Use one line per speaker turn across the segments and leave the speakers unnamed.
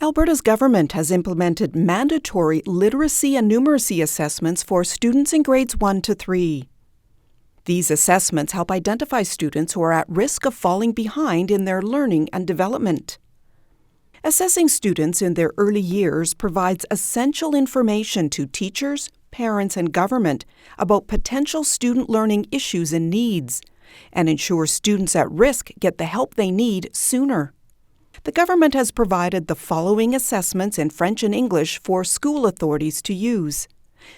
Alberta's government has implemented mandatory literacy and numeracy assessments for students in grades 1 to 3. These assessments help identify students who are at risk of falling behind in their learning and development. Assessing students in their early years provides essential information to teachers, parents, and government about potential student learning issues and needs, and ensures students at risk get the help they need sooner. The government has provided the following assessments in French and English for school authorities to use: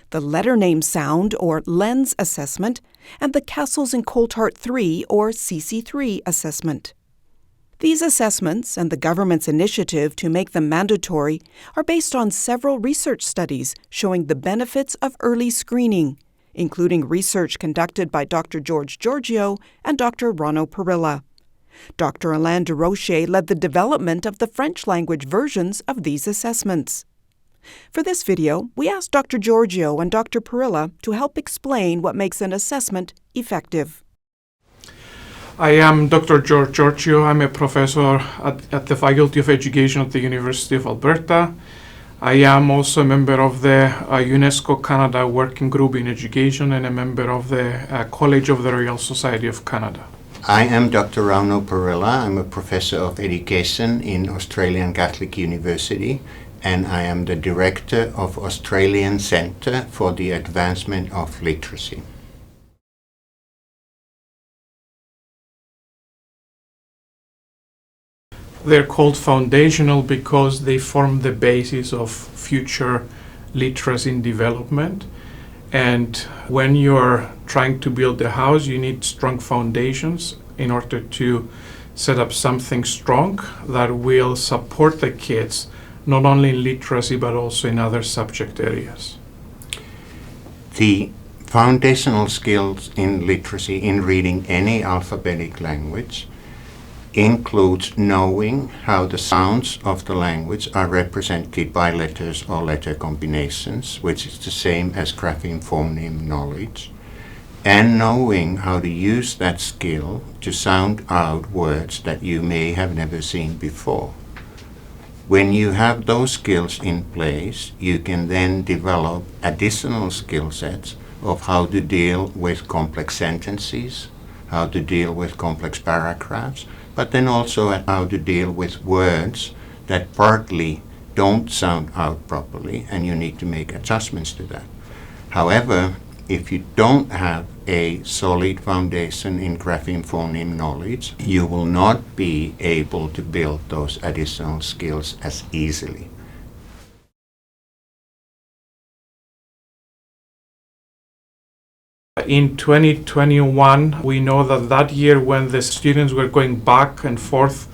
the letter name sound or LENS assessment and the Castles and Coulthart 3 or CC3 assessment. These assessments and the government's initiative to make them mandatory are based on several research studies showing the benefits of early screening, including research conducted by Dr. Georgiou and Dr. Rauno Parrila. Dr. Alain Desrochers led the development of the French language versions of these assessments. For this video, we asked Dr. Georgiou and Dr. Parrila to help explain what makes an assessment effective.
I am Dr. Georgiou. I'm a professor at the Faculty of Education at the University of Alberta. I am also a member of the UNESCO Canada Working Group in Education and a member of the College of the Royal Society of Canada.
I am Dr. Rauno Parrila. I'm a professor of education in Australian Catholic University, and I am the director of Australian Centre for the Advancement of Literacy.
They're called foundational because they form the basis of future literacy in development. And when you're trying to build a house, you need strong foundations in order to set up something strong that will support the kids, not only in literacy, but also in other subject areas.
The foundational skills in literacy, in reading any alphabetic language, includes knowing how the sounds of the language are represented by letters or letter combinations, which is the same as grapheme phoneme knowledge, and knowing how to use that skill to sound out words that you may have never seen before. When you have those skills in place, you can then develop additional skill sets of how to deal with complex sentences, how to deal with complex paragraphs, but then also how to deal with words that partly don't sound out properly, and you need to make adjustments to that. However, if you don't have a solid foundation in grapheme phoneme knowledge, you will not be able to build those additional skills as easily.
In 2021, we know that year when the students were going back and forth,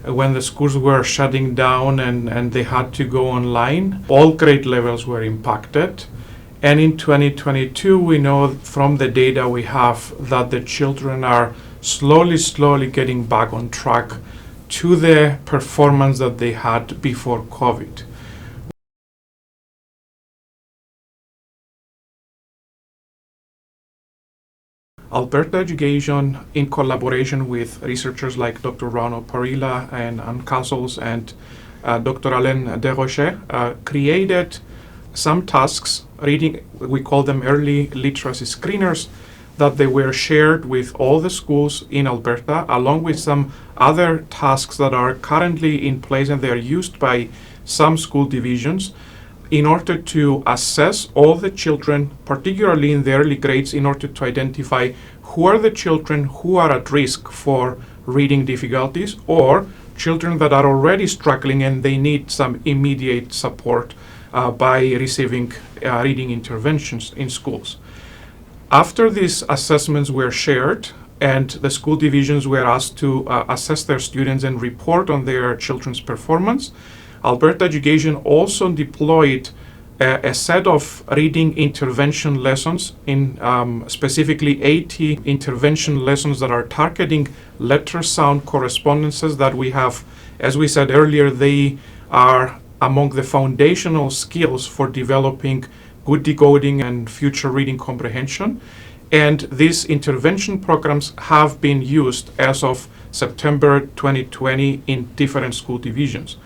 when the schools were shutting down and they had to go online, all grade levels were impacted. And in 2022, we know from the data we have that the children are slowly getting back on track to the performance that they had before COVID. Alberta Education, in collaboration with researchers like Dr. Rauno Parrila and Castles and Dr. Alain Desrochers, created some tasks, we call them early literacy screeners, that they were shared with all the schools in Alberta, along with some other tasks that are currently in place and they are used by some school divisions in order to assess all the children, particularly in the early grades, in order to identify who are the children who are at risk for reading difficulties or children that are already struggling and they need some immediate support by receiving reading interventions in schools. After these assessments were shared and the school divisions were asked to assess their students and report on their children's performance, Alberta Education also deployed a set of reading intervention lessons in specifically 80 intervention lessons that are targeting letter sound correspondences that we have. As we said earlier, they are among the foundational skills for developing good decoding and future reading comprehension. And these intervention programs have been used as of September 2020 in different school divisions.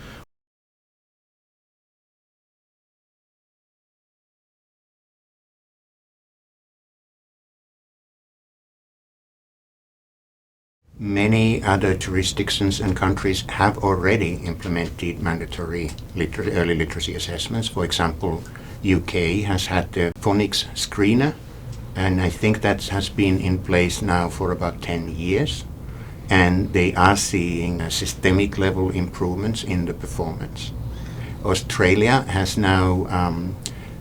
Many other jurisdictions and countries have already implemented mandatory early literacy assessments. For example, UK has had the phonics screener, and I think that has been in place now for about 10 years. And they are seeing systemic level improvements in the performance. Australia has now,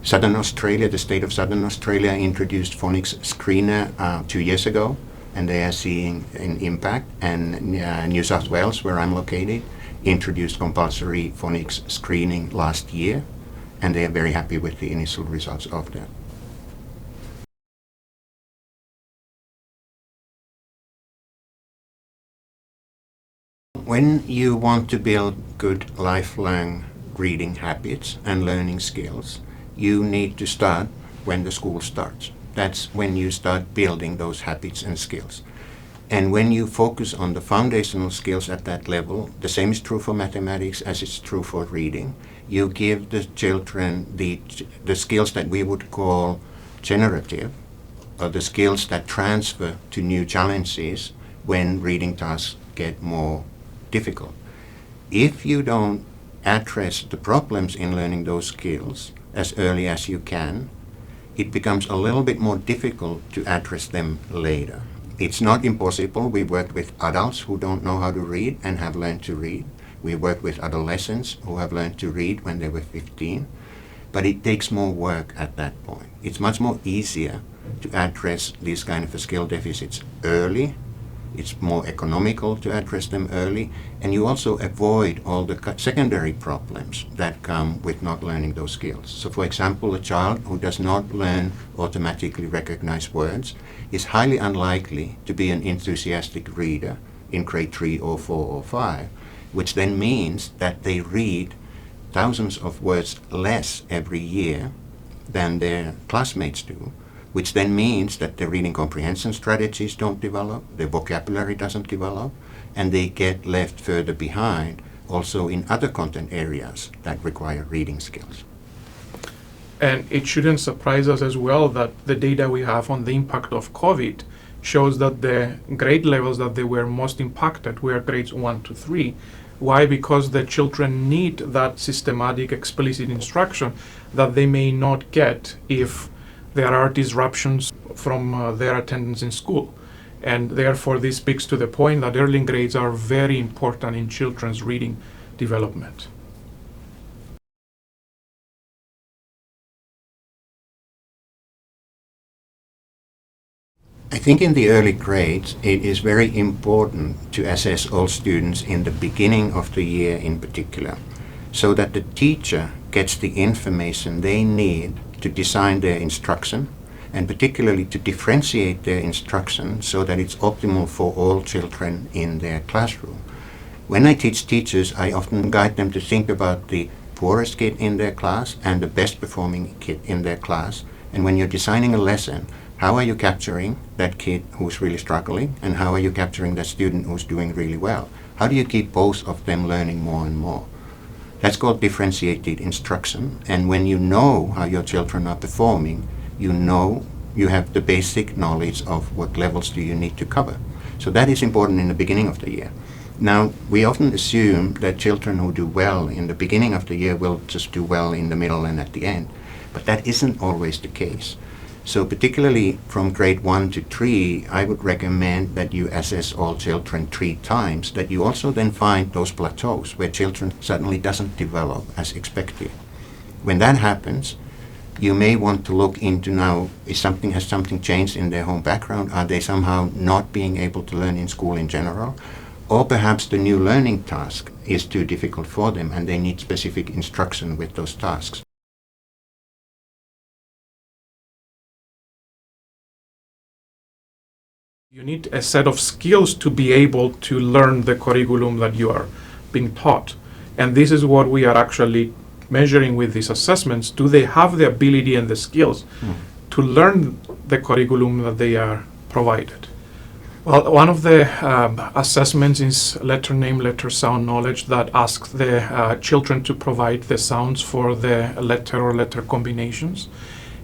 Southern Australia, the state of Southern Australia introduced phonics screener 2 years ago, and they are seeing an impact. And New South Wales, where I'm located, introduced compulsory phonics screening last year, and they are very happy with the initial results of that. When you want to build good lifelong reading habits and learning skills, you need to start when the school starts. That's when you start building those habits and skills. And when you focus on the foundational skills at that level, the same is true for mathematics as it's true for reading. You give the children the skills that we would call generative, or the skills that transfer to new challenges when reading tasks get more difficult. If you don't address the problems in learning those skills as early as you can, it becomes a little bit more difficult to address them later. It's not impossible. We work with adults who don't know how to read and have learned to read. We work with adolescents who have learned to read when they were 15. But it takes more work at that point. It's much more easier to address these kind of skill deficits early. It's more economical to address them early, and you also avoid all the secondary problems that come with not learning those skills. So for example, a child who does not learn automatically recognize words is highly unlikely to be an enthusiastic reader in grade 3 or 4 or 5, which then means that they read thousands of words less every year than their classmates do, which then means that their reading comprehension strategies don't develop, their vocabulary doesn't develop, and they get left further behind also in other content areas that require reading skills.
And it shouldn't surprise us as well that the data we have on the impact of COVID shows that the grade levels that they were most impacted were grades 1 to 3. Why? Because the children need that systematic, explicit instruction that they may not get if there are disruptions from their attendance in school. And therefore, this speaks to the point that early grades are very important in children's reading development.
I think in the early grades, it is very important to assess all students in the beginning of the year in particular, so that the teacher gets the information they need to design their instruction, and particularly to differentiate their instruction so that it's optimal for all children in their classroom. When I teach teachers, I often guide them to think about the poorest kid in their class and the best performing kid in their class. And when you're designing a lesson, how are you capturing that kid who's really struggling, and how are you capturing that student who's doing really well? How do you keep both of them learning more and more? That's called differentiated instruction. And when you know how your children are performing, you know you have the basic knowledge of what levels do you need to cover. So that is important in the beginning of the year. Now, we often assume that children who do well in the beginning of the year will just do well in the middle and at the end. But that isn't always the case. So particularly from grade 1 to 3, I would recommend that you assess all children 3 times, that you also then find those plateaus where children suddenly doesn't develop as expected. When that happens, you may want to look into now, has something changed in their home background? Are they somehow not being able to learn in school in general? Or perhaps the new learning task is too difficult for them and they need specific instruction with those tasks.
You need a set of skills to be able to learn the curriculum that you are being taught. And this is what we are actually measuring with these assessments. Do they have the ability and the skills to learn the curriculum that they are provided? Well, one of the assessments is letter name, letter sound knowledge, that asks the children to provide the sounds for the letter or letter combinations.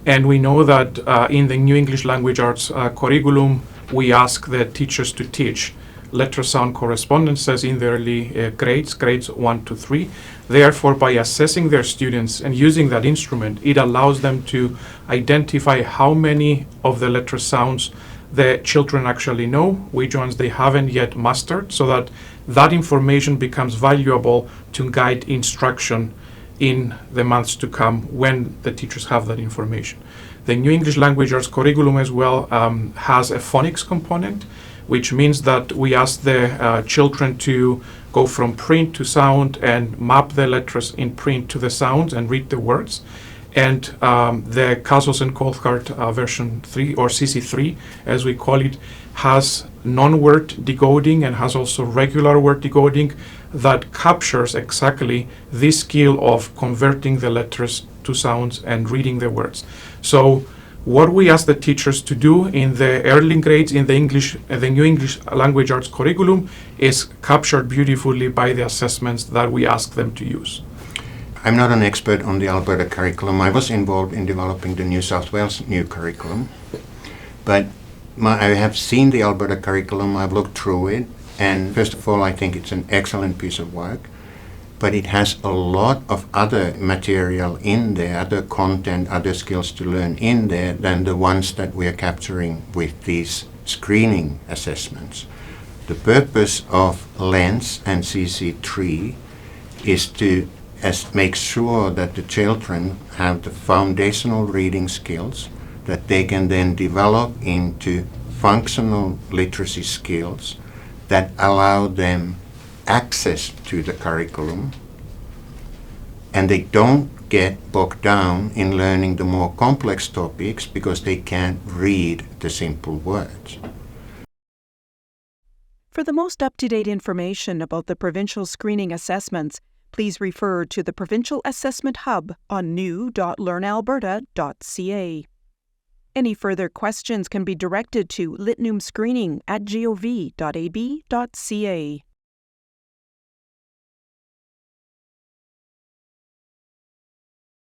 And we know that in the New English Language Arts curriculum, we ask the teachers to teach letter sound correspondences in the early grades 1 to 3. Therefore, by assessing their students and using that instrument, it allows them to identify how many of the letter sounds the children actually know, which ones they haven't yet mastered, so that that information becomes valuable to guide instruction in the months to come when the teachers have that information. The New English Language Arts curriculum as well has a phonics component, which means that we ask the children to go from print to sound and map the letters in print to the sounds and read the words. And the Castles and Cathcart version 3, or CC3 as we call it, has non-word decoding and has also regular word decoding that captures exactly this skill of converting the letters to sounds and reading the words. So what we ask the teachers to do in the early grades in the New English Language Arts curriculum is captured beautifully by the assessments that we ask them to use.
I'm not an expert on the Alberta curriculum. I was involved in developing the New South Wales new curriculum. But I have seen the Alberta curriculum, I've looked through it, and first of all, I think it's an excellent piece of work. But it has a lot of other material in there, other content, other skills to learn in there than the ones that we are capturing with these screening assessments. The purpose of LENS and CC3 is to make sure that the children have the foundational reading skills that they can then develop into functional literacy skills that allow them access to the curriculum, and they don't get bogged down in learning the more complex topics because they can't read the simple words.
For the most up-to-date information about the provincial screening assessments, please refer to the Provincial Assessment Hub on new.learnalberta.ca. Any further questions can be directed to litnumscreening@gov.ab.ca.